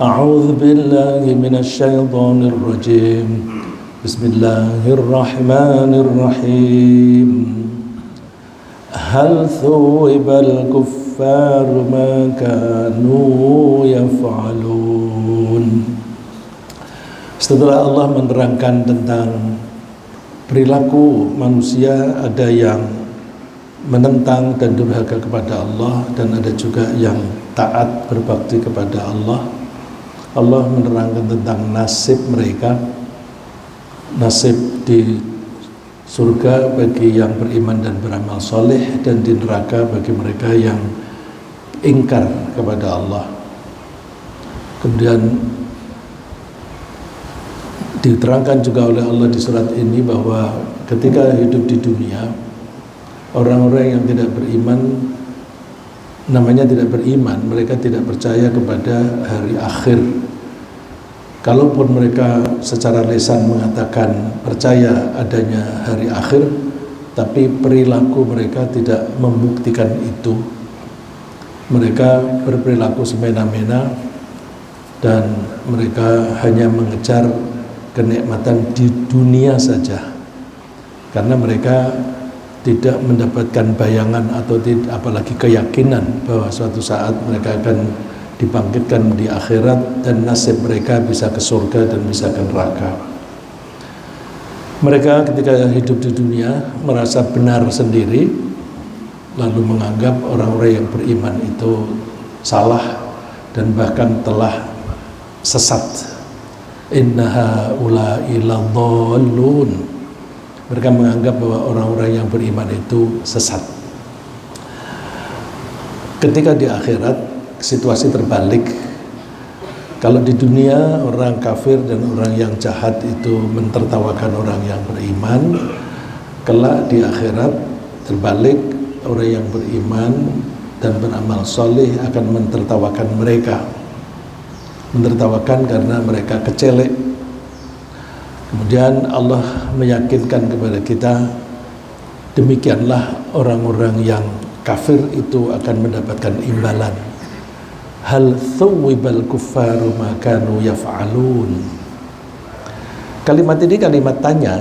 A'udzu billahi minasy syaithanir rajim. Bismillahirrahmanirrahim. Hal thuwibal kuffaru ma kanu yaf'alun. Setelah Allah menerangkan tentang perilaku manusia, ada yang menentang dan durhaka kepada Allah, dan ada juga yang taat berbakti kepada Allah. Allah menerangkan tentang nasib mereka, nasib di surga bagi yang beriman dan beramal soleh, dan di neraka bagi mereka yang ingkar kepada Allah. Kemudian diterangkan juga oleh Allah di surat ini bahwa ketika hidup di dunia, orang-orang yang tidak beriman, namanya tidak beriman, mereka tidak percaya kepada hari akhir. Kalaupun mereka secara lisan mengatakan percaya adanya hari akhir, tapi perilaku mereka tidak membuktikan itu. Mereka berperilaku semena-mena dan mereka hanya mengejar kenikmatan di dunia saja, karena mereka tidak mendapatkan bayangan atau apalagi keyakinan bahwa suatu saat mereka akan dibangkitkan di akhirat dan nasib mereka bisa ke surga dan bisa ke neraka. Mereka ketika hidup di dunia merasa benar sendiri, lalu menganggap orang-orang yang beriman itu salah dan bahkan telah sesat. Innaha ula'i ladallun. Mereka menganggap bahwa orang-orang yang beriman itu sesat. Ketika di akhirat situasi terbalik. Kalau di dunia orang kafir dan orang yang jahat itu mentertawakan orang yang beriman, kelak di akhirat terbalik, orang yang beriman dan beramal soleh akan mentertawakan mereka. Mentertawakan karena mereka kecelek. Kemudian Allah meyakinkan kepada kita, demikianlah orang-orang yang kafir itu akan mendapatkan imbalan. Hal thuwibal kuffaru ma kanu yaf'alun. Kalimat ini kalimat tanya.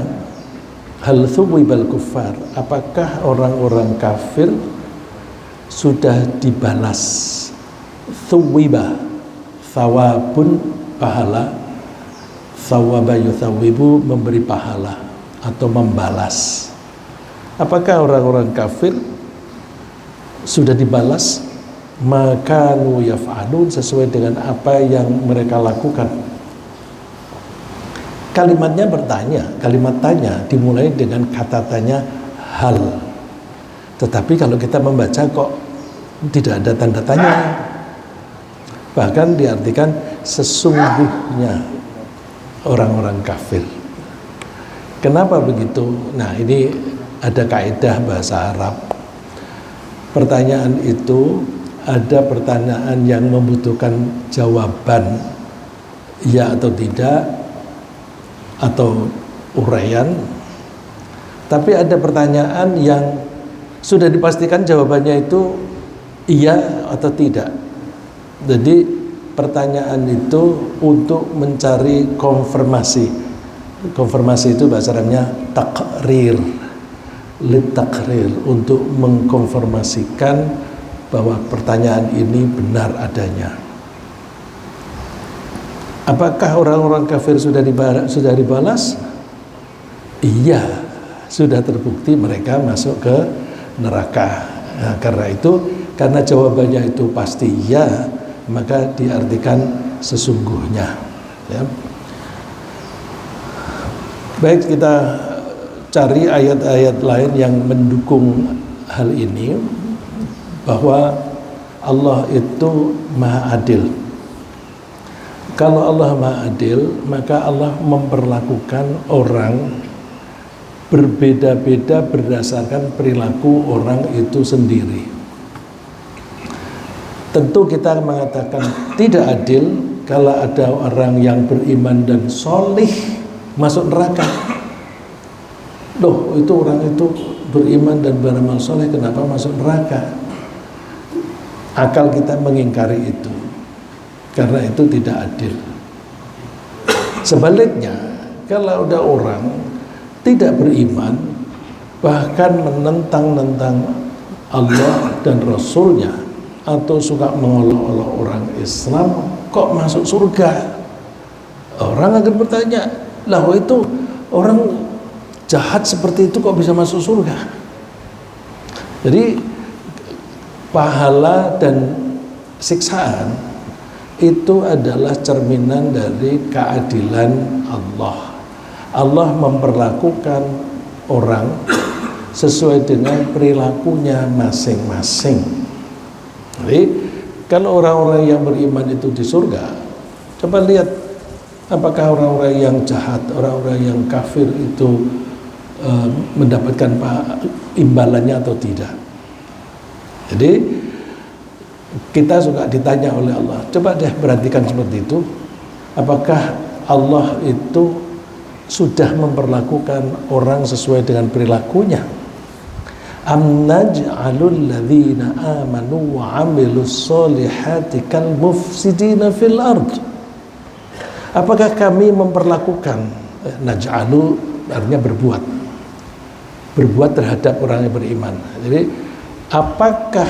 Hal thuwibal kuffar, apakah orang-orang kafir sudah dibalas? Thuwiba, thawabun, pahala. Thawaba yuthawibu, memberi pahala atau membalas. Apakah orang-orang kafir sudah dibalas? Makanu yaf'alun, sesuai dengan apa yang mereka lakukan. Kalimatnya bertanya, kalimat tanya dimulai dengan kata tanya hal. Tetapi kalau kita membaca kok tidak ada tanda tanya. Bahkan diartikan sesungguhnya orang-orang kafir. Kenapa begitu? Nah, ini ada kaidah bahasa Arab. Pertanyaan itu ada pertanyaan yang membutuhkan jawaban ya atau tidak atau uraian. Tapi ada pertanyaan yang sudah dipastikan jawabannya itu iya atau tidak. Jadi pertanyaan itu untuk mencari konfirmasi. Konfirmasi itu bahasa Arabnya takrir, litakrir, untuk mengkonfirmasikan bahwa pertanyaan ini benar adanya. Apakah orang-orang kafir sudah dibalas? Iya, sudah terbukti mereka masuk ke neraka. Nah, karena itu, karena jawabannya itu pasti iya, maka diartikan sesungguhnya, ya. Baik, kita cari ayat-ayat lain yang mendukung hal ini, bahwa Allah itu Maha Adil. Kalau Allah Maha Adil, maka Allah memperlakukan orang berbeda-beda berdasarkan perilaku orang itu sendiri. Tentu kita mengatakan tidak adil kalau ada orang yang beriman dan solih masuk neraka. Loh, itu orang itu beriman dan beramal soleh, kenapa masuk neraka? Akal kita mengingkari itu. karena itu tidak adil. Sebaliknya, kalau ada orang tidak beriman, bahkan menentang-nentang Allah dan Rasulnya, atau suka mengolok-olok orang Islam, kok masuk surga? Orang akan bertanya, lah itu orang jahat seperti itu kok bisa masuk surga? Jadi pahala dan siksaan itu adalah cerminan dari keadilan Allah. Allah memperlakukan orang sesuai dengan perilakunya masing-masing. Jadi kalau orang-orang yang beriman itu di surga, coba lihat apakah orang-orang yang jahat, orang-orang yang kafir itu mendapatkan imbalannya atau tidak. Jadi kita suka ditanya oleh Allah, coba deh perhatikan seperti itu, apakah Allah itu sudah memperlakukan orang sesuai dengan perilakunya? Am naj'alul ladzina amanu wa 'amilus solihati kal mufsidina fil ard. Apakah kami memperlakukan, naj'alu artinya berbuat terhadap orang yang beriman. Jadi apakah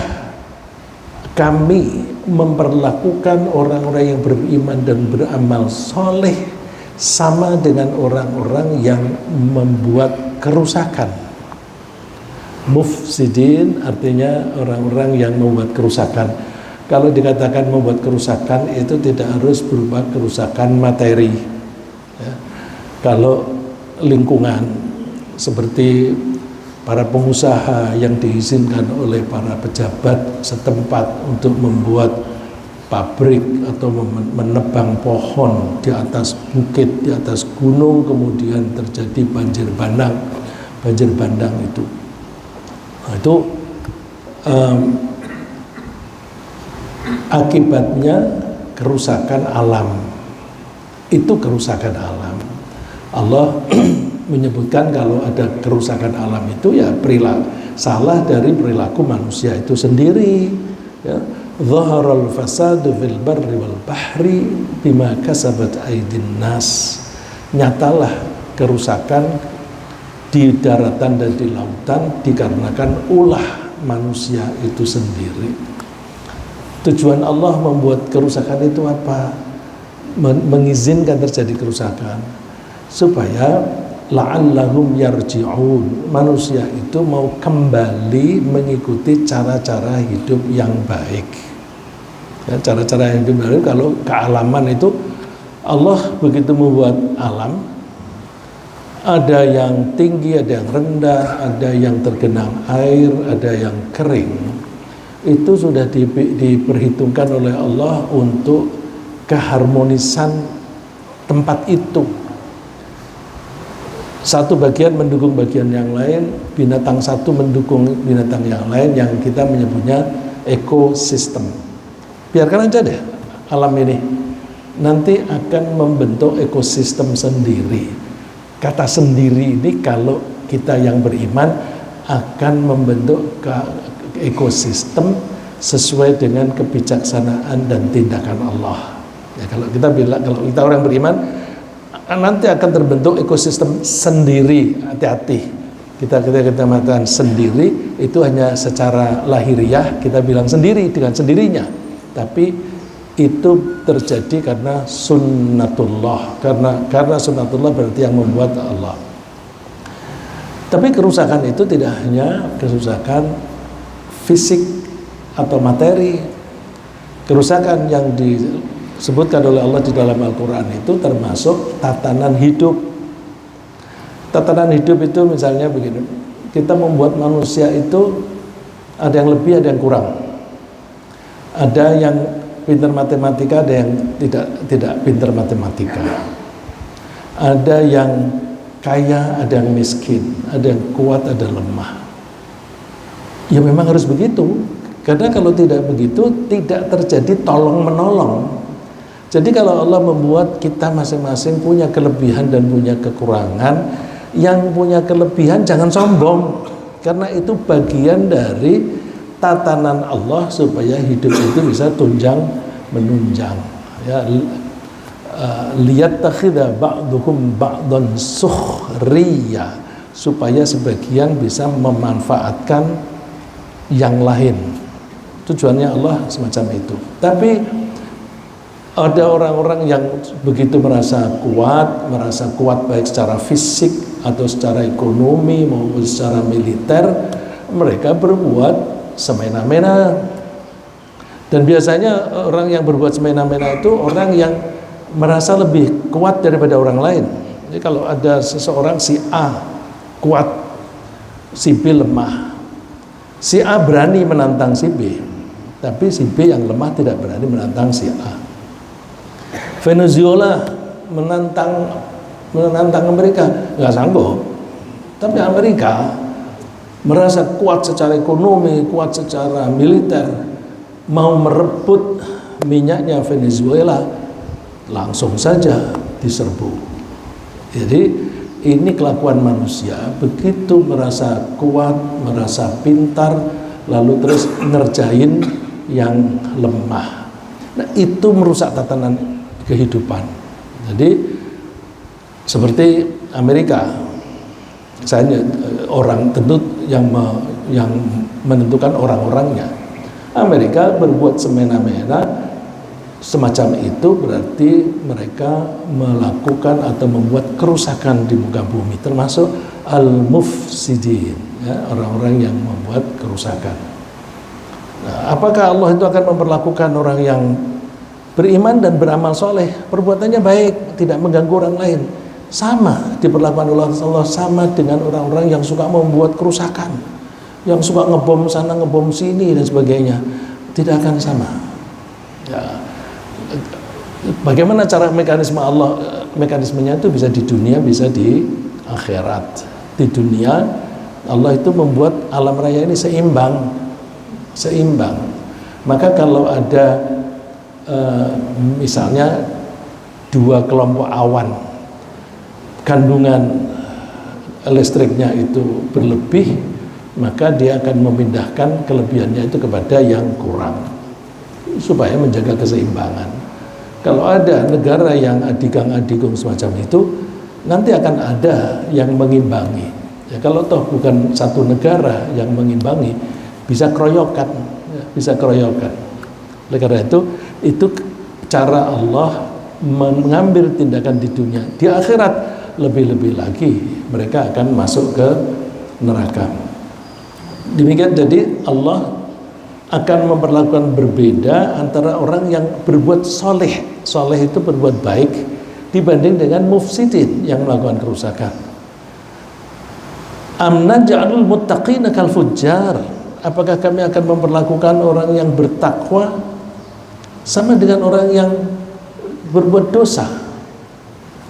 kami memperlakukan orang-orang yang beriman dan beramal soleh sama dengan orang-orang yang membuat kerusakan? Mufsidin artinya orang-orang yang membuat kerusakan. Kalau dikatakan membuat kerusakan itu tidak harus berupa kerusakan materi ya. Kalau lingkungan seperti para pengusaha yang diizinkan oleh para pejabat setempat untuk membuat pabrik atau menebang pohon di atas bukit, di atas gunung, kemudian terjadi banjir bandang itu. Nah, itu akibatnya kerusakan alam. Itu kerusakan alam. Allah menyebutkan kalau ada kerusakan alam itu ya salah dari perilaku manusia itu sendiri. Ya. Zaharal fasadu fil barri wal bahri bima kasabat aydin nas. Nyatalah kerusakan di daratan dan di lautan dikarenakan ulah manusia itu sendiri. Tujuan Allah membuat kerusakan itu apa? Mengizinkan terjadi kerusakan supaya la'allahum yarji'un, manusia itu mau kembali mengikuti cara-cara hidup yang baik ya, cara-cara hidup baik. Kalau kealaman itu Allah begitu membuat alam, ada yang tinggi, ada yang rendah, ada yang tergenang air, ada yang kering. Itu sudah diperhitungkan oleh Allah untuk keharmonisan tempat itu. Satu bagian mendukung bagian yang lain, binatang satu mendukung binatang yang lain, yang kita menyebutnya ekosistem. Biarkan aja deh alam ini, nanti akan membentuk ekosistem sendiri. Kata sendiri ini kalau kita yang beriman akan membentuk ekosistem sesuai dengan kebijaksanaan dan tindakan Allah. Ya, kalau kita bilang, kalau kita orang beriman nanti akan terbentuk ekosistem sendiri. Hati-hati. Kita mengatakan sendiri itu hanya secara lahiriah, kita bilang sendiri dengan sendirinya. Tapi itu terjadi karena sunnatullah, karena sunnatullah berarti yang membuat Allah. Tapi kerusakan itu tidak hanya kerusakan fisik atau materi. Kerusakan yang disebutkan oleh Allah di dalam Al-Quran itu termasuk tatanan hidup. Tatanan hidup itu misalnya begini, kita membuat manusia itu ada yang lebih, ada yang kurang. Ada yang pintar matematika, ada yang tidak pintar matematika. Ada yang kaya, ada yang miskin, ada yang kuat, ada yang lemah. Ya memang harus begitu, karena kalau tidak begitu tidak terjadi tolong menolong. Jadi kalau Allah membuat kita masing-masing punya kelebihan dan punya kekurangan, yang punya kelebihan jangan sombong, karena itu bagian dari tatanan Allah supaya hidup itu bisa tunjang menunjang. ya, liyattakhidha ba'duhum ba'dan sukhriya, supaya sebagian bisa memanfaatkan yang lain. Tujuannya Allah semacam itu. Tapi ada orang-orang yang begitu merasa kuat baik secara fisik atau secara ekonomi maupun secara militer, mereka berbuat semena-mena. Dan biasanya orang yang berbuat semena-mena itu orang yang merasa lebih kuat daripada orang lain. Jadi kalau ada seseorang, si A kuat, si B lemah, si A berani menantang si B, tapi si B yang lemah tidak berani menantang si A. Venezuela menantang Amerika, nggak sanggup. Tapi Amerika merasa kuat secara ekonomi, kuat secara militer, mau merebut minyaknya Venezuela, langsung saja diserbu. Jadi ini kelakuan manusia, begitu merasa kuat, merasa pintar, lalu terus ngerjain yang lemah. Nah, itu merusak tatanan kehidupan. Jadi seperti Amerika, saya orang tentu yang menentukan orang-orangnya. Amerika berbuat semena-mena semacam itu berarti mereka melakukan atau membuat kerusakan di muka bumi, termasuk al-mufsidin, ya, orang-orang yang membuat kerusakan. Nah, apakah Allah itu akan memperlakukan orang yang beriman dan beramal soleh, perbuatannya baik, tidak mengganggu orang lain, sama diperlakukan oleh Allah sama dengan orang-orang yang suka membuat kerusakan, yang suka ngebom sana ngebom sini dan sebagainya, tidak akan sama. Ya, bagaimana cara mekanismenya itu bisa di dunia, bisa di akhirat. Di dunia Allah itu membuat alam raya ini seimbang. Maka kalau ada misalnya dua kelompok awan, kandungan listriknya itu berlebih, maka dia akan memindahkan kelebihannya itu kepada yang kurang supaya menjaga keseimbangan. Kalau ada negara yang adigang-adigung semacam itu, nanti akan ada yang mengimbangi. Ya, kalau toh bukan satu negara yang mengimbangi, bisa keroyokan, ya, bisa keroyokan. Oleh karena itu cara Allah mengambil tindakan di dunia. Di akhirat lebih-lebih lagi mereka akan masuk ke neraka. Demikian, jadi Allah akan memperlakukan berbeda antara orang yang berbuat soleh itu berbuat baik dibanding dengan mufsidin yang melakukan kerusakan. Amna ja'alul muttaqina kal fujjar, apakah kami akan memperlakukan orang yang bertakwa sama dengan orang yang berbuat dosa?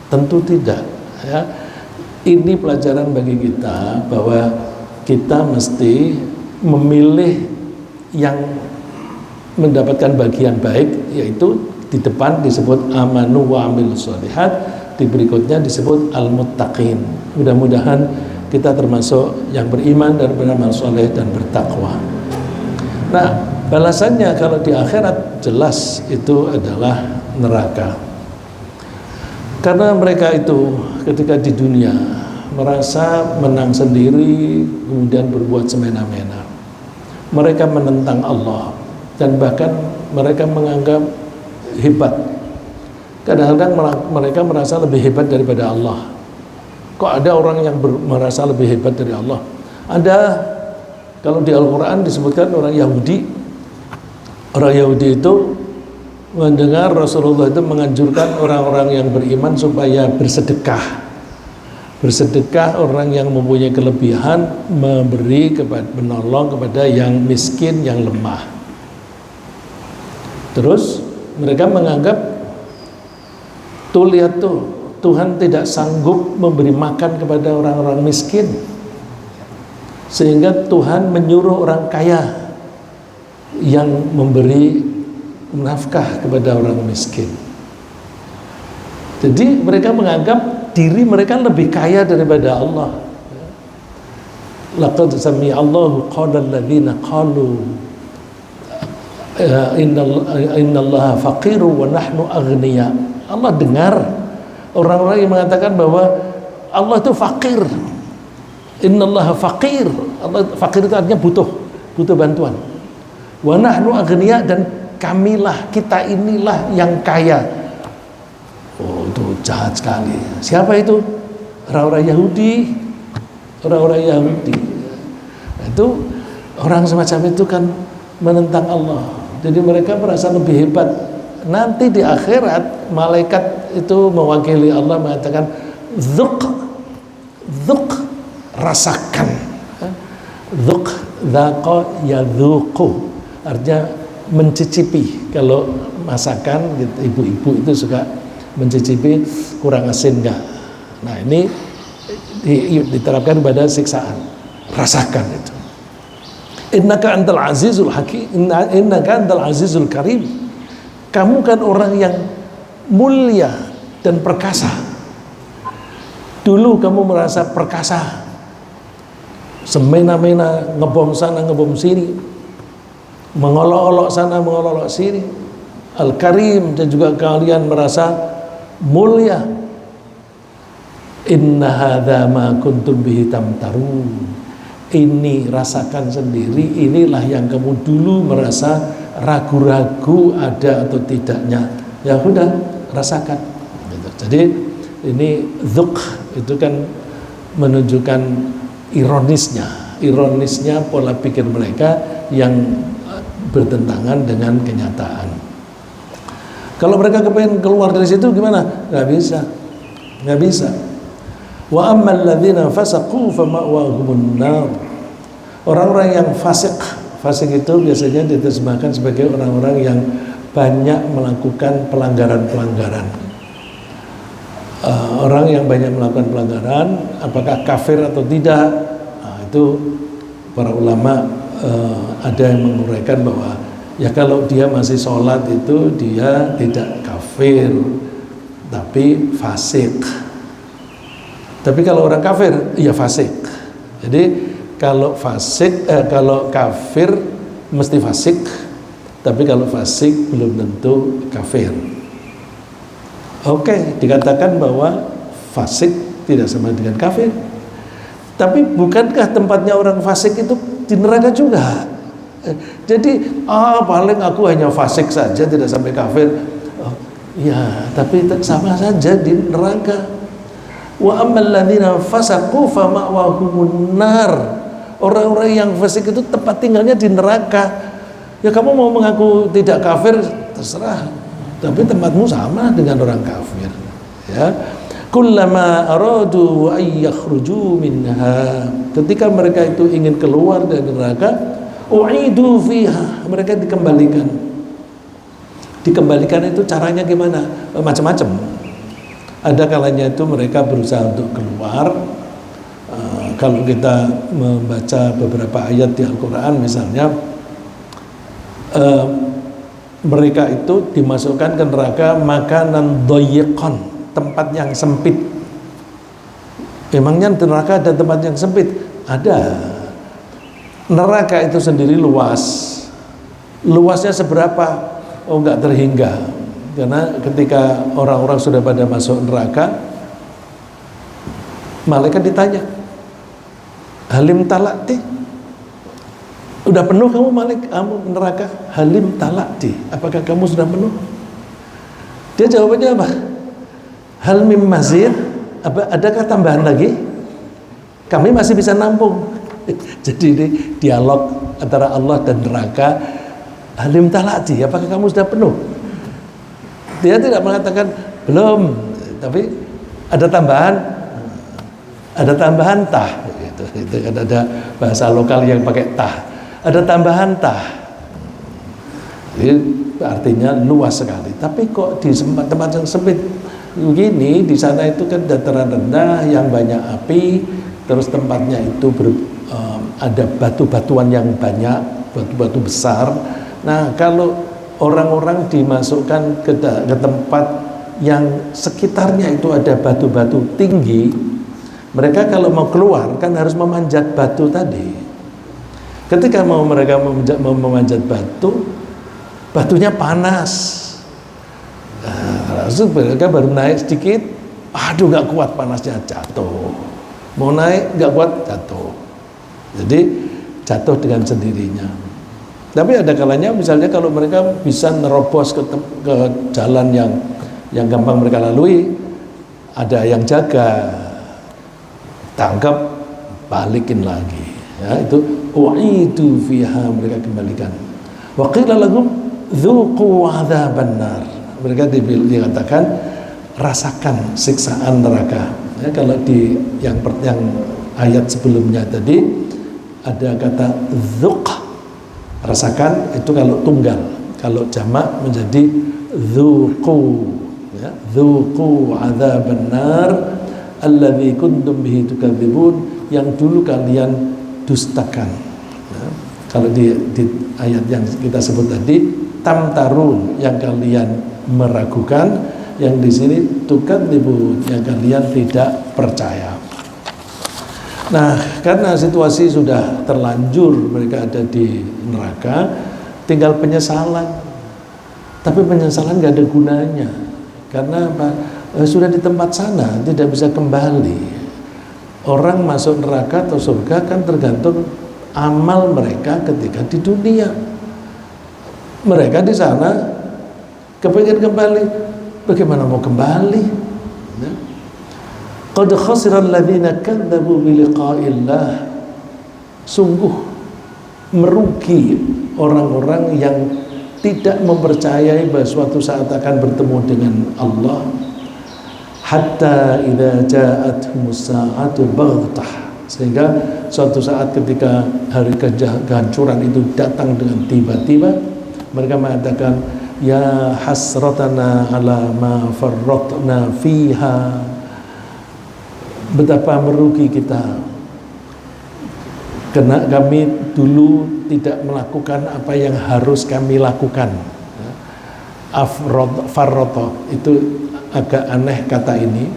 Tentu tidak, ya. Ini pelajaran bagi kita bahwa kita mesti memilih yang mendapatkan bagian baik, yaitu di depan disebut amanu wa amilus sholihat, di berikutnya disebut al-muttaqin. Mudah-mudahan kita termasuk yang beriman dan beramal soleh dan bertakwa. Nah, balasannya kalau di akhirat jelas itu adalah neraka. Karena mereka itu ketika di dunia merasa menang sendiri, kemudian berbuat semena-mena. Mereka menentang Allah dan bahkan mereka menganggap hebat. Kadang-kadang mereka merasa lebih hebat daripada Allah. Kok ada orang yang merasa lebih hebat dari Allah? Ada. Kalau di Al-Quran disebutkan orang Yahudi. Orang Yahudi itu mendengar Rasulullah itu menganjurkan orang-orang yang beriman supaya bersedekah. Bersedekah, orang yang mempunyai kelebihan memberi menolong kepada yang miskin, yang lemah. Terus mereka menganggap, tuh lihat tuh, Tuhan tidak sanggup memberi makan kepada orang-orang miskin, sehingga Tuhan menyuruh orang kaya yang memberi nafkah kepada orang miskin. Jadi mereka menganggap diri mereka lebih kaya daripada Allah. Laqad sami'allahu qawla alladziina qalu innallaha faqiru wa nahnu aghniya. Allah dengar orang-orang yang mengatakan bahwa Allah itu fakir. Innallaha faqir. Allah fakir itu artinya butuh bantuan. Wa nahnu aghniya, dan kamilah, kita inilah yang kaya. Oh, itu jahat sekali. Siapa itu? Orang-orang Yahudi. Orang-orang Yahudi. Itu orang semacam itu kan menentang Allah. Jadi mereka merasa lebih hebat. Nanti di akhirat malaikat itu mewakili Allah mengatakan dzuk, rasakan. Dzuk, dzaqa yadzuqu, artinya mencicipi. Kalau masakan gitu, ibu-ibu itu suka mencicipi, kurang asin enggak. Nah, ini diterapkan pada siksaan. Rasakan itu. Innaka antal azizul hakim, innaka antal azizul karim. Kamu kan orang yang mulia dan perkasa. Dulu kamu merasa perkasa, semena-mena, ngebom sana ngebom sini, mengolok-olok sana mengolok-olok sini. Al-Karim, dan juga kalian merasa mulia. Inna hadza ma kuntum bihi tamtarun. Ini rasakan sendiri, inilah yang kamu dulu merasa ragu-ragu ada atau tidaknya. Ya sudah, rasakan gitu. Jadi ini dzuk itu kan menunjukkan ironisnya pola pikir mereka yang bertentangan dengan kenyataan. Kalau mereka kepengen keluar dari situ gimana? Nggak bisa. Wa ammal ladzina fasaqu fama'wahumun nar. Orang-orang yang fasik itu biasanya diterjemahkan sebagai orang-orang yang banyak melakukan pelanggaran-pelanggaran. Orang yang banyak melakukan pelanggaran, apakah kafir atau tidak? Nah, itu para ulama ada yang menguraikan bahwa ya kalau dia masih sholat itu dia tidak kafir, tapi fasik. Tapi kalau orang kafir, ya fasik. Jadi kalau kalau kafir mesti fasik, tapi kalau fasik belum tentu kafir. Oke, dikatakan bahwa fasik tidak sama dengan kafir. Tapi bukankah tempatnya orang fasik itu di neraka juga? Jadi, paling aku hanya fasik saja, tidak sampai kafir. Oh, ya, tapi sama saja di neraka. Wa ammal ladzina fasaqu fama'wahumun nar. Orang-orang yang fasik itu tempat tinggalnya di neraka. Ya kamu mau mengaku tidak kafir terserah, tapi tempatmu sama dengan orang kafir. Ya. Kullama aradu ay yakhruju minha. Ketika mereka itu ingin keluar dari neraka, u'idu fiha, mereka dikembalikan. Dikembalikan itu caranya gimana? Macam-macam. Ada kalanya itu mereka berusaha untuk keluar. Kalau kita membaca beberapa ayat di Al-Quran misalnya, mereka itu dimasukkan ke neraka makanan doyekon, tempat yang sempit. Emangnya di neraka ada tempat yang sempit? Ada. Neraka itu sendiri luas. Luasnya seberapa? Oh, enggak terhingga. Karena ketika orang-orang sudah pada masuk neraka, malaikat ditanya, halim talakti, udah penuh kamu neraka? Halim talakti, apakah kamu sudah penuh? Dia jawabannya apa? Hal mim mazid, adakah tambahan lagi? Kami masih bisa nampung. Jadi ini dialog antara Allah dan neraka. Halim talakti, apakah kamu sudah penuh? Dia tidak mengatakan belum, tapi ada tambahan tah. Itu kan ada bahasa lokal yang pakai tah. Ada tambahan tah. Jadi artinya luas sekali. Tapi kok di tempat yang sempit begini, di sana itu kan dataran rendah yang banyak api, terus tempatnya itu ada batu-batuan yang banyak, batu-batu besar. Nah, kalau orang-orang dimasukkan ke tempat yang sekitarnya itu ada batu-batu tinggi, mereka kalau mau keluar kan harus memanjat batu tadi. Ketika mereka mau memanjat batu, batunya panas. Nah, mereka baru naik sedikit, aduh nggak kuat panasnya, jatuh. Mau naik nggak kuat, jatuh. Jadi jatuh dengan sendirinya. Tapi ada kalanya misalnya kalau mereka bisa nerobos ke jalan yang gampang mereka lalui, ada yang jaga, tangkap, balikin lagi. Ya, itu u'idu fiha, mereka kembalikan. Wa qila lahum dzuqu 'adzaban nar. Mereka dikatakan rasakan siksaan neraka. Ya, kalau di yang ayat sebelumnya tadi ada kata dzuq, rasakan, itu kalau tunggal. Kalau jamak menjadi dzuqu, ya, dzuqu 'adzaban nar alladzi kuntum bihi tukadzibun, yang dulu kalian dustakan. Ya, kalau di ayat yang kita sebut tadi tamtarun, yang kalian meragukan, yang di sini tukadzibun, yang kalian tidak percaya. Nah, karena situasi sudah terlanjur mereka ada di neraka, tinggal penyesalan. Tapi penyesalan nggak ada gunanya, karena apa? Sudah di tempat sana, tidak bisa kembali. Orang masuk neraka atau surga kan tergantung amal mereka ketika di dunia. Mereka di sana kepingin kembali, bagaimana mau kembali? Qad khasira alladziina kadzdabuu bi liqa'illah. Sungguh merugi orang-orang yang tidak mempercayai bahwa suatu saat akan bertemu dengan Allah. Hatta idza ja'athumus sa'atu baghtah, sehingga suatu saat ketika hari kehancuran itu datang dengan tiba-tiba, mereka mengatakan, ya hasratana ala ma farratna fiha, betapa merugi kita karena kami dulu tidak melakukan apa yang harus kami lakukan. Farroto itu agak aneh kata ini,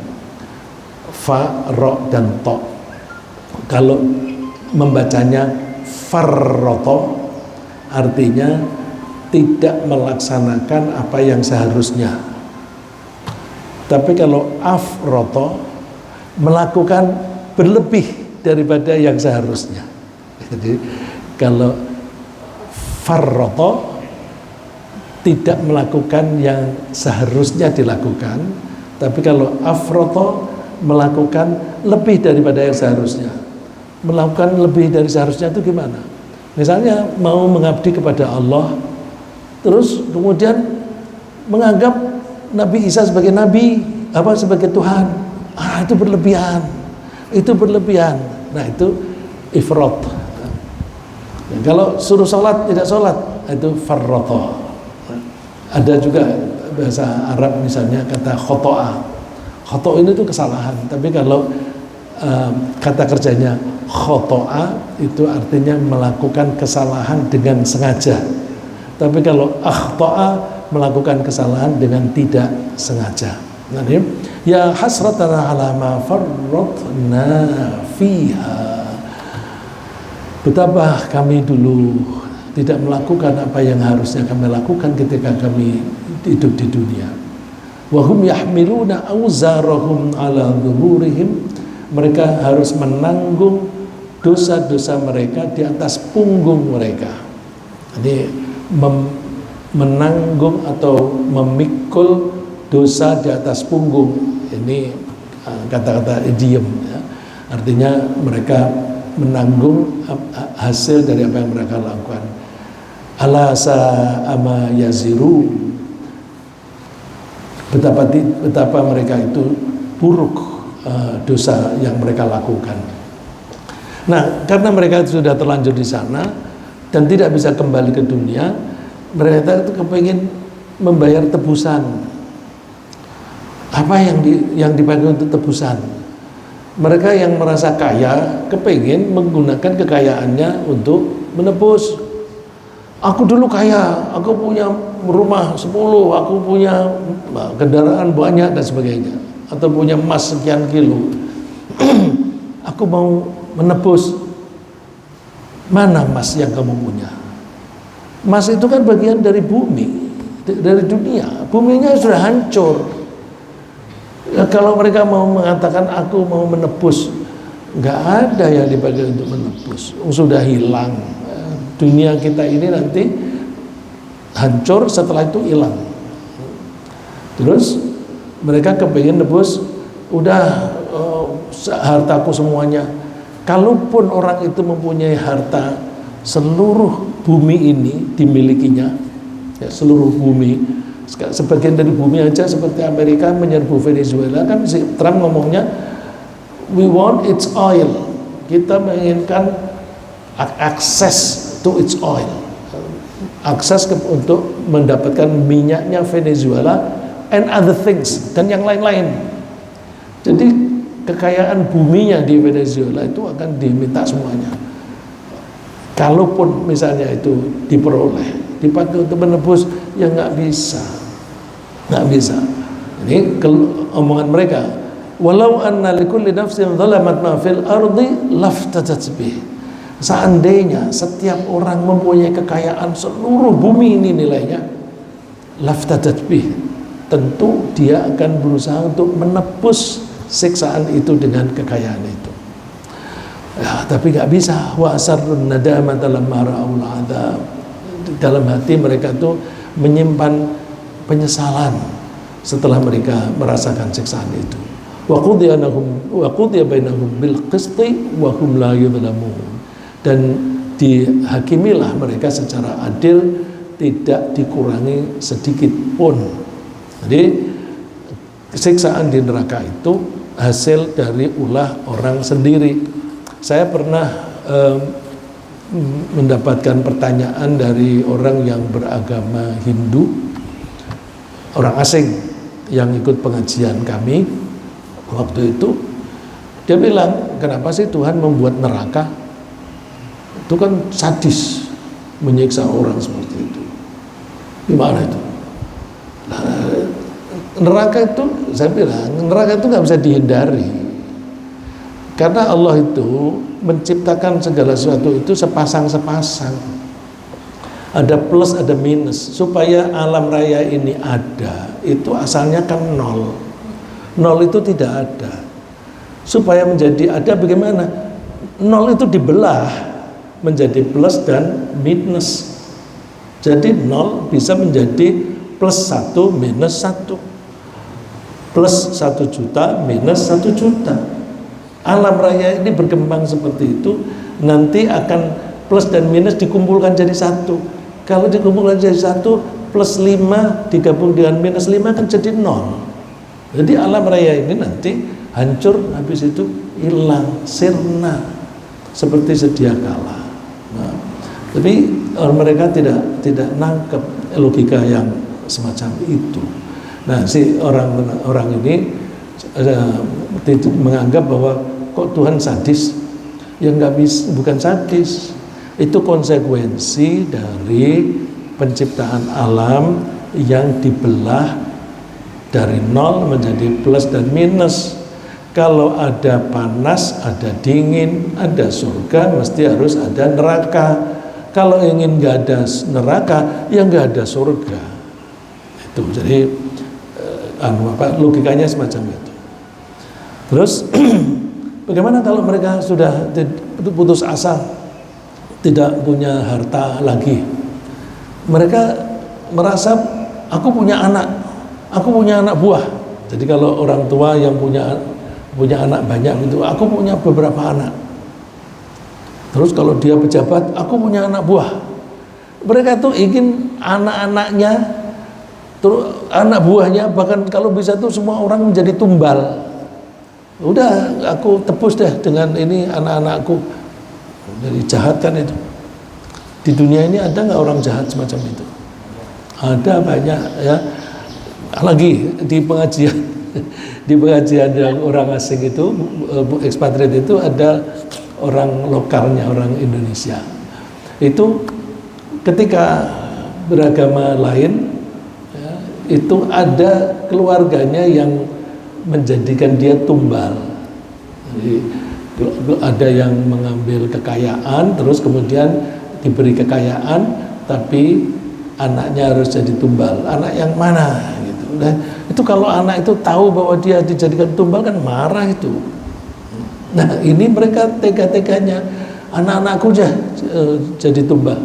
fa, ro, dan to. Kalau membacanya farroto, artinya tidak melaksanakan apa yang seharusnya. Tapi kalau afroto, melakukan berlebih daripada yang seharusnya. Jadi kalau farroto, tidak melakukan yang seharusnya dilakukan, tapi kalau afroto, melakukan lebih daripada yang seharusnya. Melakukan lebih dari seharusnya itu gimana? Misalnya mau mengabdi kepada Allah, terus kemudian menganggap Nabi Isa sebagai nabi, sebagai Tuhan. Itu berlebihan. Itu berlebihan. Nah, itu ifrat. Kalau suruh sholat tidak sholat, itu farroto. Ada juga bahasa Arab misalnya kata khoto'a. Khoto' ini tuh kesalahan, tapi kalau kata kerjanya khoto'a itu artinya melakukan kesalahan dengan sengaja. Tapi kalau akhto'a, melakukan kesalahan dengan tidak sengaja. Nah, ya hasratana ala ma farratna fiha, betapa kami dulu tidak melakukan apa yang harusnya kami lakukan ketika kami hidup di dunia. Wahum yahmiluna auzarahum ala dhuhurihim, mereka harus menanggung dosa-dosa mereka di atas punggung mereka. Jadi menanggung atau memikul dosa di atas punggung, ini kata-kata idiom, ya. Artinya mereka menanggung hasil dari apa yang mereka lakukan. Ala sa'ama yaziru, betapa mereka itu buruk dosa yang mereka lakukan. Nah, karena mereka sudah terlanjur di sana dan tidak bisa kembali ke dunia, mereka itu kepingin membayar tebusan. Apa yang dipakai untuk tebusan? Mereka yang merasa kaya kepingin menggunakan kekayaannya untuk menebus. Aku dulu kaya, aku punya rumah 10, aku punya kendaraan banyak dan sebagainya, atau punya emas sekian kilo. Aku mau menebus. Mana emas yang kamu punya? Emas itu kan bagian dari bumi, dari dunia. Buminya sudah hancur. Ya, kalau mereka mau mengatakan aku mau menebus, nggak ada yang dipakai untuk menebus. Sudah hilang. Dunia kita ini nanti hancur, setelah itu hilang. Terus mereka kepingin nebus, udah hartaku semuanya. Kalaupun orang itu mempunyai harta, seluruh bumi ini dimilikinya, ya, seluruh bumi, sebagian dari bumi aja, seperti Amerika menyerbu Venezuela, kan si Trump ngomongnya we want its oil, kita menginginkan akses to its oil, akses untuk mendapatkan minyaknya Venezuela and other things, dan yang lain-lain. Jadi kekayaan buminya di Venezuela itu akan diminta semuanya. Kalaupun misalnya itu diperoleh, dipakai untuk menebus, ya nggak bisa. Ini omongan mereka. Walau anna likulli nafsin zalamat ma fil ardi laftadat bih. Seandainya setiap orang mempunyai kekayaan seluruh bumi ini nilainya, laftadat bih, tentu dia akan berusaha untuk menebus siksaan itu dengan kekayaan itu. Ya, tapi nggak bisa. Wa asarrun nadamata lamma ra'ul adzab. Dalam hati mereka itu menyimpan penyesalan setelah mereka merasakan siksaan itu. Wa qudiya bainahum bil qisti wa hum la yudlamun. Dan dihakimilah mereka secara adil, tidak dikurangi sedikit pun. Jadi siksaan di neraka itu hasil dari ulah orang sendiri. Saya pernah mendapatkan pertanyaan dari orang yang beragama Hindu, orang asing yang ikut pengajian kami waktu itu. Dia bilang, kenapa sih Tuhan membuat neraka? Itu kan sadis, menyiksa orang seperti itu. Gimana itu? Nah, neraka itu, saya bilang, neraka itu nggak bisa dihindari. Karena Allah itu menciptakan segala sesuatu itu sepasang-sepasang. Ada plus, ada minus. Supaya alam raya ini ada, itu asalnya kan nol. Nol itu tidak ada. Supaya menjadi ada bagaimana? Nol itu dibelah menjadi plus dan minus. Jadi nol bisa menjadi plus 1 minus 1. Plus 1 juta minus 1 juta. Alam raya ini berkembang seperti itu, nanti akan plus dan minus dikumpulkan jadi satu. Kalau dikumpulkan jadi satu, plus 5 digabung dengan minus 5 kan jadi 0. Jadi alam raya ini nanti hancur, habis itu hilang, sirna, seperti sedia kala. Nah, tapi mereka tidak nangkep logika yang semacam itu. Nah, si orang ini menganggap bahwa kok Tuhan sadis? Ya nggak bisa, bukan sadis. Itu konsekuensi dari penciptaan alam yang dibelah dari nol menjadi plus dan minus. Kalau ada panas, ada dingin, ada surga, mesti harus ada neraka. Kalau ingin nggak ada neraka, ya nggak ada surga. Itu jadi logikanya semacam itu. Terus bagaimana kalau mereka sudah putus asa, tidak punya harta lagi? Mereka merasa aku punya anak buah. Jadi kalau orang tua yang punya anak banyak itu, aku punya beberapa anak. Terus kalau dia pejabat, aku punya anak buah. Mereka tuh ingin anak-anaknya, terus anak buahnya, bahkan kalau bisa tuh semua orang menjadi tumbal. Udah, aku tebus deh dengan ini anak-anakku. Jadi jahat kan itu. Di dunia ini ada nggak orang jahat semacam itu? Ada banyak ya. Lagi di pengajian yang orang asing itu, ekspatriat itu ada orang lokalnya, orang Indonesia. Itu ketika beragama lain, ya, itu ada keluarganya yang menjadikan dia tumbal. Jadi ada yang mengambil kekayaan, terus kemudian diberi kekayaan, tapi anaknya harus jadi tumbal. Anak yang mana gitu. Nah, itu kalau anak itu tahu bahwa dia dijadikan tumbal kan marah itu. Nah, ini mereka tega-teganya, anak-anakku jadi tumbal.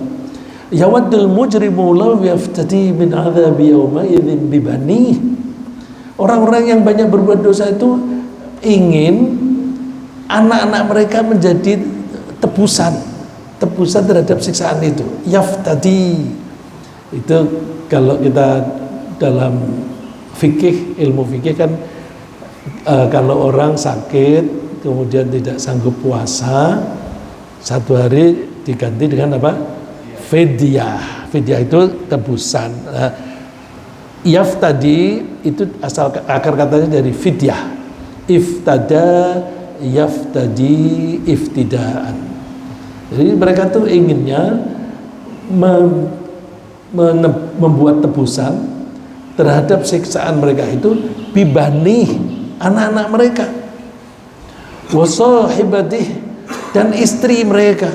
Yawaddul mujrimu law yaftadi min adzabi yawma idzin bibani. Orang-orang yang banyak berbuat dosa itu ingin anak-anak mereka menjadi tebusan terhadap siksaan itu. Yaftadi itu kalau kita dalam ilmu fikih kan kalau orang sakit kemudian tidak sanggup puasa 1 hari diganti dengan apa? Fidyah. Fidyah itu tebusan. Yaftadi itu asal akar katanya dari fidyah. Iftada yaftadi iftidaan. Jadi mereka tuh inginnya membuat tebusan terhadap siksaan mereka itu bibani anak-anak mereka, wasahibati dan istri mereka,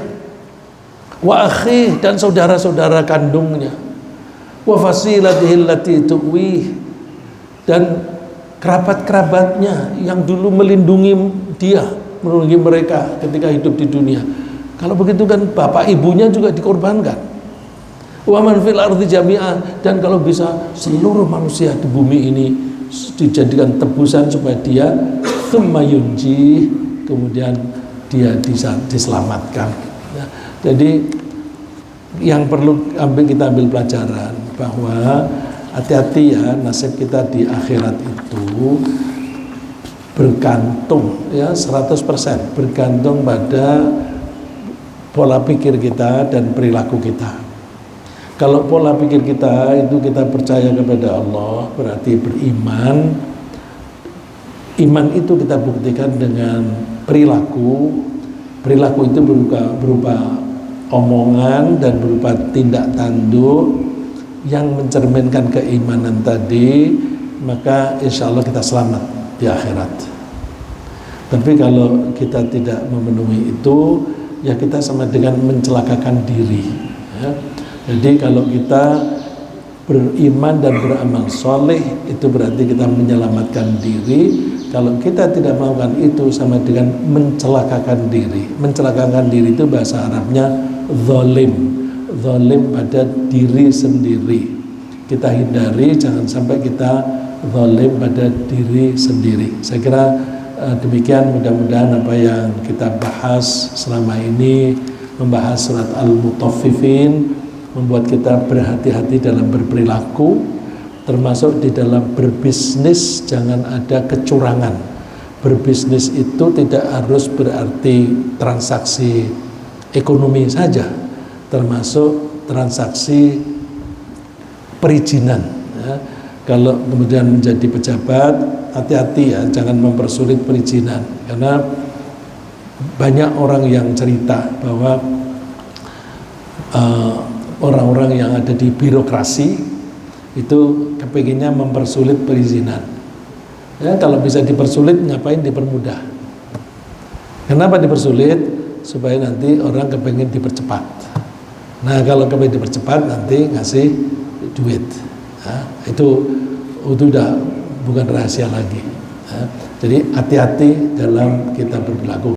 wa akhi dan saudara-saudara kandungnya, wa fasilatihi allati tuwi dan kerabat-kerabatnya yang dulu melindungi mereka ketika hidup di dunia. Kalau begitu kan bapak ibunya juga dikorbankan. Wa man fil ardi jami'ah, dan kalau bisa seluruh manusia di bumi ini dijadikan tebusan supaya dia tsumma yunji, kemudian dia diselamatkan. Ya, jadi yang perlu kita ambil pelajaran bahwa hati-hati ya, nasib kita di akhirat itu bergantung ya 100% bergantung pada pola pikir kita dan perilaku kita. Kalau pola pikir kita itu kita percaya kepada Allah, berarti beriman. Iman itu kita buktikan dengan perilaku. Perilaku itu berupa omongan dan berupa tindak tanduk yang mencerminkan keimanan tadi, maka insya Allah kita selamat di akhirat. Tapi kalau kita tidak memenuhi itu, ya kita sama dengan mencelakakan diri ya. Jadi kalau kita beriman dan beramal soleh itu berarti kita menyelamatkan diri. Kalau kita tidak melakukan itu sama dengan mencelakakan diri. Mencelakakan diri itu bahasa Arabnya zalim. Zalim pada diri sendiri. Kita hindari jangan sampai kita zalim pada diri sendiri. Saya kira demikian, mudah-mudahan apa yang kita bahas selama ini, membahas surat Al-Mutaffifin, membuat kita berhati-hati dalam berperilaku, termasuk di dalam berbisnis. Jangan ada kecurangan. Berbisnis itu tidak harus berarti transaksi ekonomi saja, termasuk transaksi perizinan ya. Kalau kemudian menjadi pejabat, hati-hati ya, jangan mempersulit perizinan, karena banyak orang yang cerita bahwa orang-orang yang ada di birokrasi itu kepinginnya mempersulit perizinan ya. Kalau bisa dipersulit, ngapain dipermudah? Kenapa dipersulit? Supaya nanti orang kepingin dipercepat. Nah, kalau kepingin dipercepat nanti ngasih duit ya, itu udah bukan rahasia lagi ya. Jadi hati-hati dalam kita berperilaku.